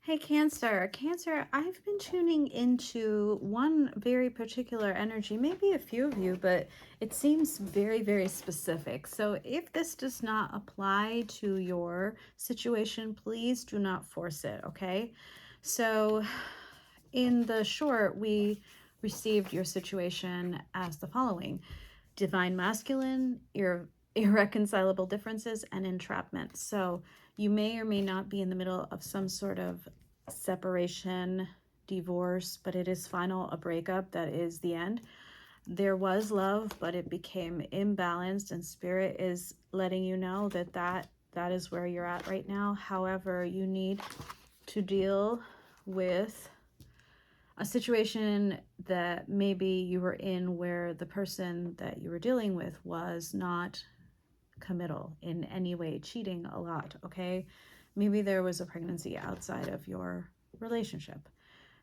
Hey Cancer, Cancer, I've been tuning into one very particular energy, maybe a few of you, but it seems very, very specific. So if this does not apply to your situation, please do not force it, okay? So in the short, we received your situation as the following: divine masculine, irreconcilable differences, and entrapment. So you may or may not be in the middle of some sort of separation, divorce, but it is final, a breakup. That is the end. There was love, but it became imbalanced, and spirit is letting you know that that is where you're at right now. However, you need to deal with a situation that maybe you were in where the person that you were dealing with was not committal in any way, cheating a lot, okay? Maybe there was a pregnancy outside of your relationship.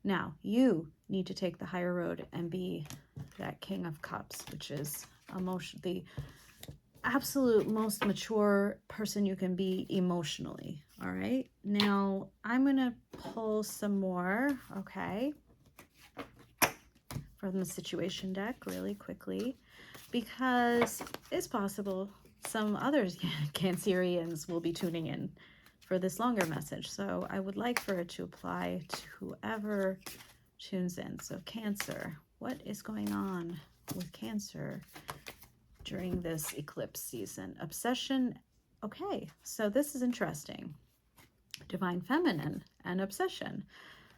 Now, you need to take the higher road and be that King of Cups, which is the absolute most mature person you can be emotionally, all right? Now, I'm going to pull some more, okay, from the situation deck really quickly, because it's possible some others Cancerians will be tuning in for this longer message. So I would like for it to apply to whoever tunes in. So Cancer, what is going on with Cancer during this eclipse season? Obsession. Okay, so this is interesting. Divine Feminine and obsession.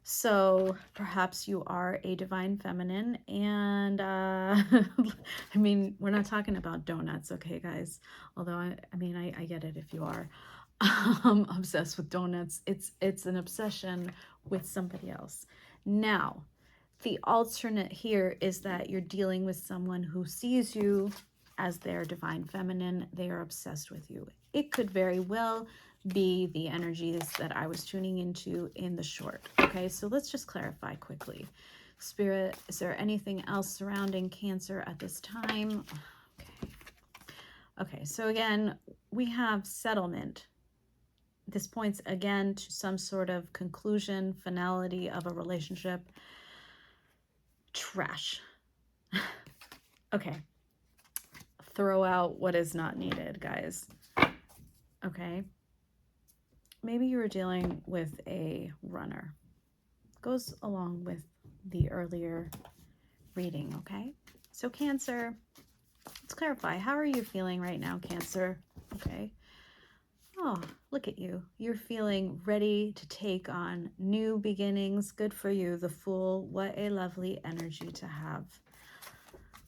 So perhaps you are a divine feminine, and I mean, we're not talking about donuts, okay, guys? Although I get it if you are obsessed with donuts. It's an obsession with somebody else. Now, the alternate here is that you're dealing with someone who sees you as their divine feminine. They are obsessed with you. It could very well be the energies that I was tuning into in the short. Okay, so let's just clarify quickly. Spirit, is there anything else surrounding Cancer at this time? Okay, so again, we have settlement. This points again to some sort of conclusion, finality of a relationship. Trash. Okay. Throw out what is not needed, guys. Okay. Maybe you were dealing with a runner. Goes along with the earlier reading, okay? So Cancer, let's clarify. How are you feeling right now, Cancer? Okay. Oh, look at you. You're feeling ready to take on new beginnings. Good for you. The Fool, what a lovely energy to have.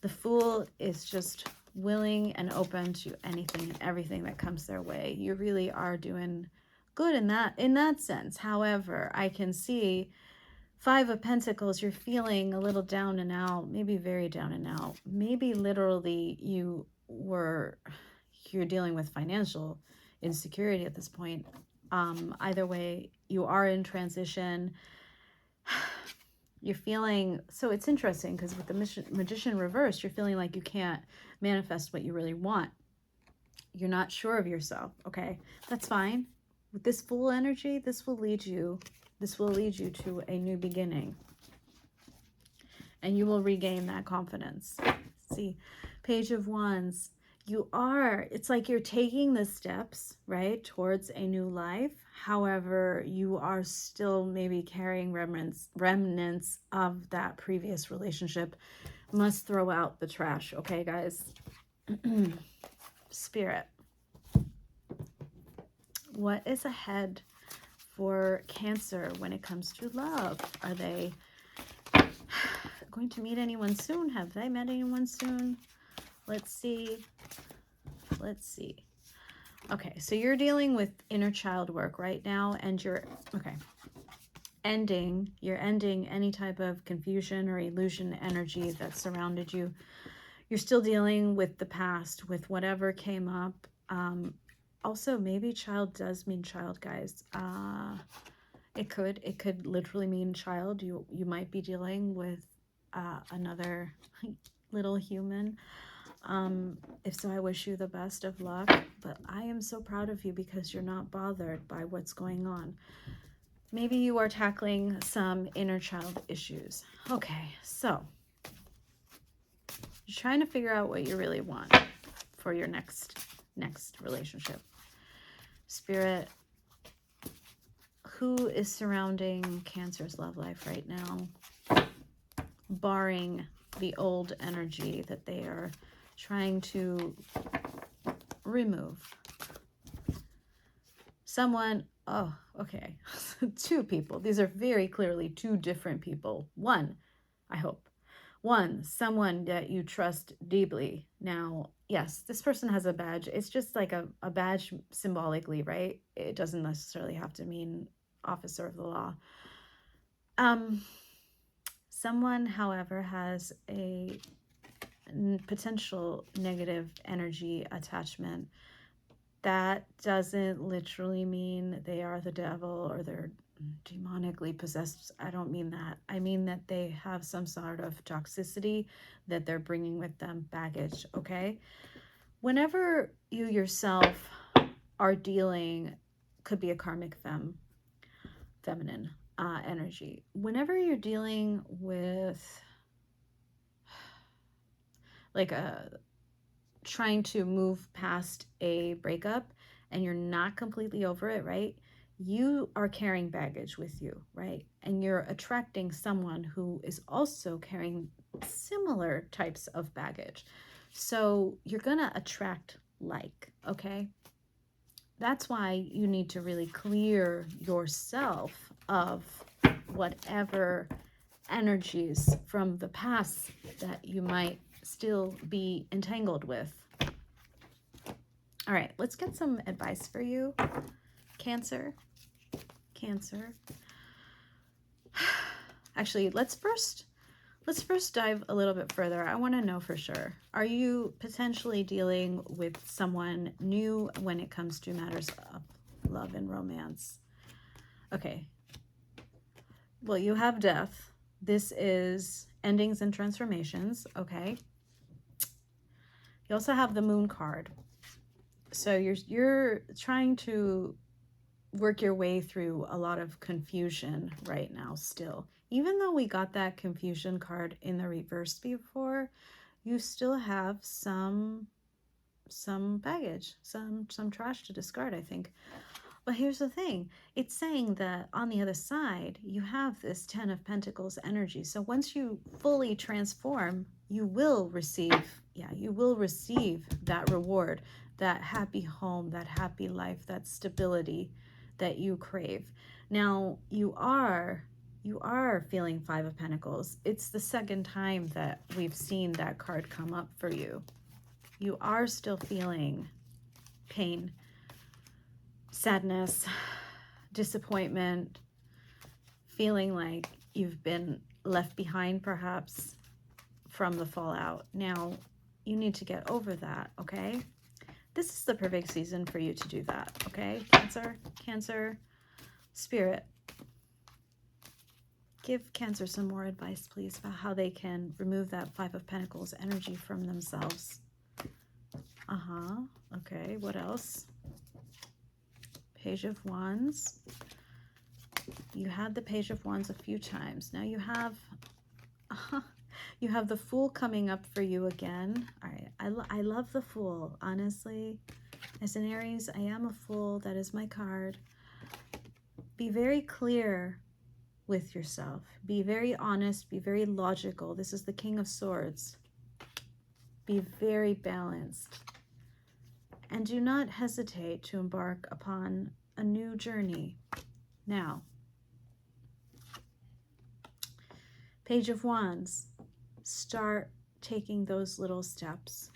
The Fool is just willing and open to anything and everything that comes their way. You really are doing good in that sense. However, I can see Five of Pentacles, you're feeling a little down and out, maybe very down and out. Maybe literally you're dealing with financial insecurity at this point. Either way, you are in transition. You're feeling, so it's interesting because with the Magician reverse, you're feeling like you can't manifest what you really want. You're not sure of yourself, okay? That's fine. With this Fool energy, this will lead you to a new beginning. And you will regain that confidence. See, Page of Wands. It's like you're taking the steps, right, towards a new life. However, you are still maybe carrying remnants of that previous relationship. Must throw out the trash, okay, guys? Spirit. What is ahead for Cancer when it comes to love? Are they going to meet anyone soon? Have they met anyone soon? Let's see. Okay, so you're dealing with inner child work right now, and you're ending any type of confusion or illusion energy that surrounded you. You're still dealing with the past, with whatever came up. Also, maybe child does mean child, guys. It could literally mean child. You might be dealing with another little human. If so, I wish you the best of luck, but I am so proud of you because you're not bothered by what's going on. Maybe you are tackling some inner child issues. Okay, so you're trying to figure out what you really want for your next relationship. Spirit, who is surrounding Cancer's love life right now, barring the old energy that they are trying to remove? Someone, oh, okay, two people. These are very clearly two different people. One, I hope. One, someone that you trust deeply. Now, yes, this person has a badge. It's just like a badge symbolically, right? It doesn't necessarily have to mean officer of the law. Someone, however, has a potential negative energy attachment. That doesn't literally mean they are the devil or they're demonically possessed. I don't mean that. I mean that they have some sort of toxicity that they're bringing with them, baggage, okay? Whenever you yourself are dealing, could be a karmic feminine energy. Whenever you're dealing with like trying to move past a breakup and you're not completely over it, right? You are carrying baggage with you, right? And you're attracting someone who is also carrying similar types of baggage. So you're gonna attract like, okay? That's why you need to really clear yourself of whatever energies from the past that you might still be entangled with. All right, let's get some advice for you, Cancer. Actually, let's first dive a little bit further. I want to know for sure, are you potentially dealing with someone new when it comes to matters of love and romance? Okay. Well, you have death. This is endings and transformations, okay? You also have the moon card. So you're trying to work your way through a lot of confusion right now still. Even though we got that confusion card in the reverse before, you still have some baggage, some trash to discard, I think. But here's the thing. It's saying that on the other side, you have this 10 of Pentacles energy. So once you fully transform, you will receive, you will receive that reward, that happy home, that happy life, that stability that you crave. Now, you are feeling Five of Pentacles. It's the second time that we've seen that card come up for you. You are still feeling pain, sadness, disappointment, feeling like you've been left behind perhaps from the fallout. Now, you need to get over that, okay? This is the perfect season for you to do that, okay? Cancer, Spirit, give Cancer some more advice, please, about how they can remove that Five of Pentacles energy from themselves. Okay, what else? Page of Wands. You had the Page of Wands a few times. Now you have the Fool coming up for you again. All right, I love the Fool, honestly. As an Aries, I am a Fool. That is my card. Be very clear with yourself. Be very honest. Be very logical. This is the King of Swords. Be very balanced. And do not hesitate to embark upon a new journey. Now, Page of Wands, start taking those little steps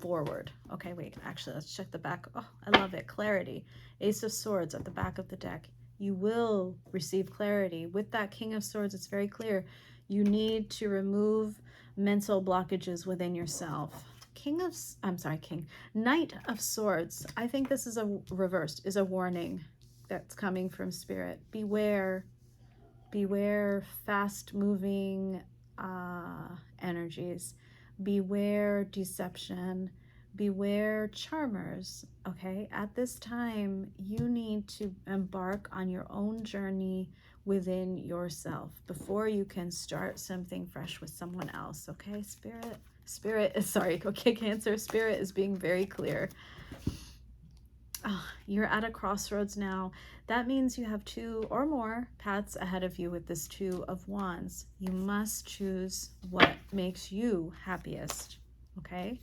forward. Okay, wait, actually, let's check the back. Oh, I love it. Clarity. Ace of Swords at the back of the deck. You will receive clarity. With that King of Swords, it's very clear. You need to remove mental blockages within yourself. Knight of Swords. I think this is reversed, is a warning that's coming from Spirit. Beware fast-moving energies. Beware deception. beware charmers, okay? At this time, you need to embark on your own journey within yourself before you can start something fresh with someone else, okay? Okay, Cancer, Spirit is being very clear. Oh, you're at a crossroads now. That means you have 2 or more paths ahead of you with this 2 of Wands. You must choose what makes you happiest, okay?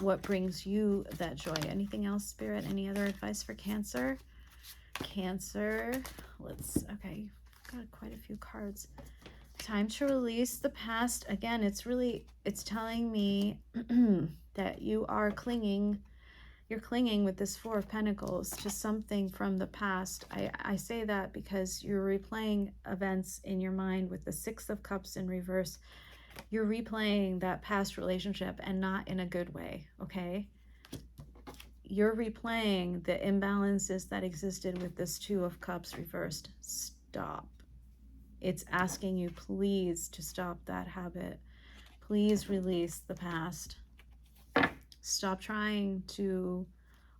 What brings you that joy? Anything else, Spirit? Any other advice for Cancer? Cancer, okay, got quite a few cards. Time to release the past. Again, it's telling me that you're clinging with this 4 of Pentacles to something from the past. I say that because you're replaying events in your mind with the 6 of Cups in reverse. You're replaying that past relationship and not in a good way, okay? You're replaying the imbalances that existed with this 2 of Cups reversed. Stop. It's asking you, please, to stop that habit. Please release the past. Stop trying to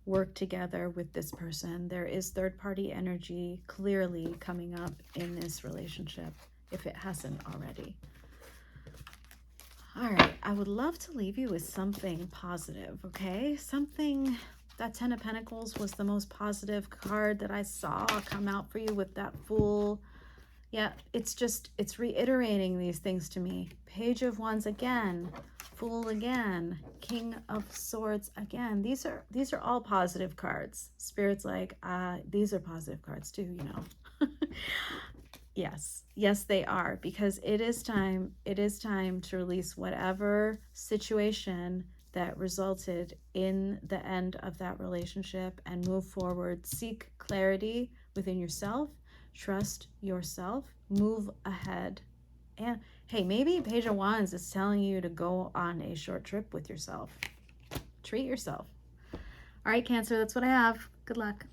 work together with this person. There is third-party energy clearly coming up in this relationship, if it hasn't already. All right, I would love to leave you with something positive, okay? Something. That 10 of Pentacles was the most positive card that I saw come out for you with that Fool. Yeah, it's reiterating these things to me. Page of Wands again, Fool again, King of Swords again. These are all positive cards. Spirit's like, these are positive cards too, you know. Yes, they are, because it is time to release whatever situation that resulted in the end of that relationship and move forward. Seek clarity within yourself. Trust yourself. Move ahead. And hey, maybe Page of Wands is telling you to go on a short trip with yourself. Treat yourself. All right, Cancer, that's what I have. Good luck.